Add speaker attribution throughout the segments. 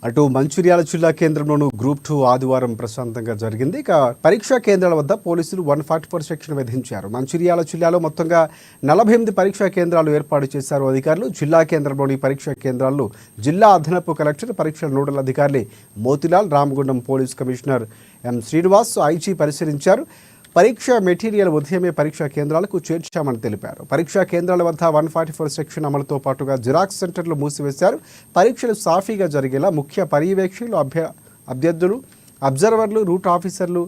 Speaker 1: అటు మంచిర్యాల జిల్లా కేంద్రంలోనూ గ్రూప్ 2 ఆదివారం ప్రశాంతంగా జరిగింది. ఇక పరీక్షా కేంద్రాల వద్ద పోలీసులు 144 సెక్షన్ విధించారు. మంచిర్యాల జిల్లాలో మొత్తంగా 48 పరీక్షా కేంద్రాలు ఏర్పాటు చేశారు అధికారులు. జిల్లా కేంద్రంలోని పరీక్షా కేంద్రాల్లో జిల్లా అదనపు కలెక్టర్, పరీక్షల నోడల్ అధికారి Motilal, Ramagundam police commissioner M Srinivas, IG పరిశీలించారు. పరీక్ష మెటీరియల్ ఉదయమే పరీక్షా కేంద్రాలకు చేర్చామని తెలిపారు. పరీక్షా కేంద్రాల వద్ద 144 సెక్షన్ అమలుతో పాటుగా జిరాక్స్ సెంటర్లు మూసివేశారు. పరీక్షలు సాఫీగా జరిగేలా ముఖ్య పర్యవేక్షకులు, అభ్యర్థులు, అబ్జర్వర్లు, రూట్ ఆఫీసర్లు,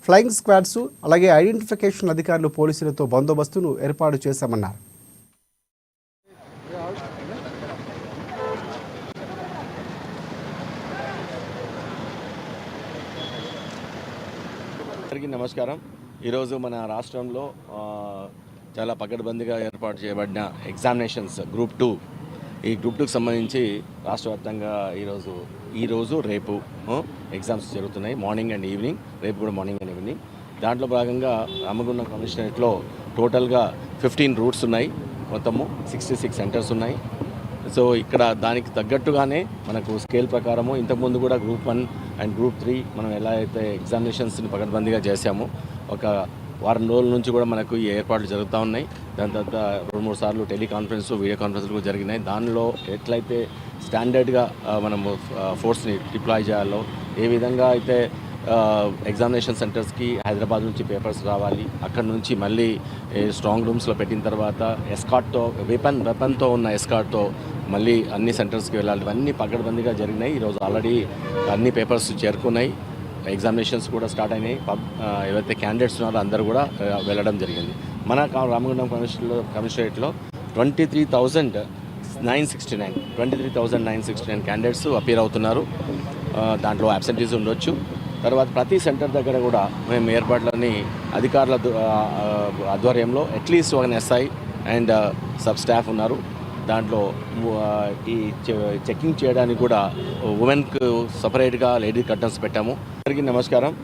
Speaker 1: ఫ్లయింగ్ స్క్వాడ్స్, అలాగే ఐడెంటిఫికేషన్ అధికారులు, పోలీసులతో బందోబస్తును ఏర్పాటు చేశామన్నారు.
Speaker 2: నమస్కారం. ఈరోజు మన రాష్ట్రంలో చాలా పకడ్బందీగా ఏర్పాటు చేయబడిన ఎగ్జామినేషన్స్ గ్రూప్ 2, ఈ గ్రూప్ 2కి సంబంధించి రాష్ట్ర వ్యాప్తంగా ఈరోజు రేపు ఎగ్జామ్స్ జరుగుతున్నాయి. మార్నింగ్ అండ్ ఈవినింగ్, రేపు కూడా మార్నింగ్ అండ్ ఈవినింగ్. దాంట్లో భాగంగా రామగుండం కమిషనరేట్లో టోటల్గా 15 రూట్స్ ఉన్నాయి. మొత్తము 66 సెంటర్స్ ఉన్నాయి. సో ఇక్కడ దానికి తగ్గట్టుగానే మనకు స్కేల్ ప్రకారము ఇంతకుముందు కూడా గ్రూప్ 1 అండ్ గ్రూప్ 3 మనం ఎలా అయితే ఎగ్జామినేషన్స్ని పకడ్బందీగా చేశామో, ఒక వారం రోజుల నుంచి కూడా మనకు ఈ ఏర్పాట్లు జరుగుతూ ఉన్నాయి. దాని తర్వాత 2-3 సార్లు టెలికాన్ఫరెన్స్, వీడియో కాన్ఫరెన్స్లు కూడా జరిగినాయి. దానిలో ఎట్లయితే స్టాండర్డ్గా మనము ఫోర్స్ని డిప్లాయ్ చేయాలో, ఏ విధంగా అయితే ఎగ్జామినేషన్ సెంటర్స్కి హైదరాబాద్ నుంచి పేపర్స్ రావాలి, అక్కడ నుంచి మళ్ళీ స్ట్రాంగ్ రూమ్స్లో పెట్టిన తర్వాత ఎస్కార్ట్తో, వెపన్తో ఉన్న ఎస్కార్ట్తో మళ్ళీ అన్ని సెంటర్స్కి వెళ్ళాలి. ఇవన్నీ పకడ్బందీగా జరిగినాయి. ఈరోజు ఆల్రెడీ అన్ని పేపర్స్ చేరుకున్నాయి. ఎగ్జామినేషన్స్ కూడా స్టార్ట్ అయినాయి. ఏవైతే క్యాండిడేట్స్ ఉన్నారో అందరూ కూడా వెళ్ళడం జరిగింది. మన రామగుండం కమిషనరేట్లో 23,969 క్యాండిడేట్స్ అపీర్ అవుతున్నారు. దాంట్లో అబ్సెంటీస్ ఉండొచ్చు. తర్వాత ప్రతి సెంటర్ దగ్గర కూడా మేము ఏర్పాట్లని అధికారుల ఆధ్వర్యంలో అట్లీస్ట్ ఒక ఎస్ఐ అండ్ సబ్ స్టాఫ్ ఉన్నారు. దాంట్లో ఈ చెకింగ్ చేయడానికి కూడా ఉమెన్కు సపరేట్గా లేడీ కర్టన్స్ పెట్టాము. అందరికీ నమస్కారం.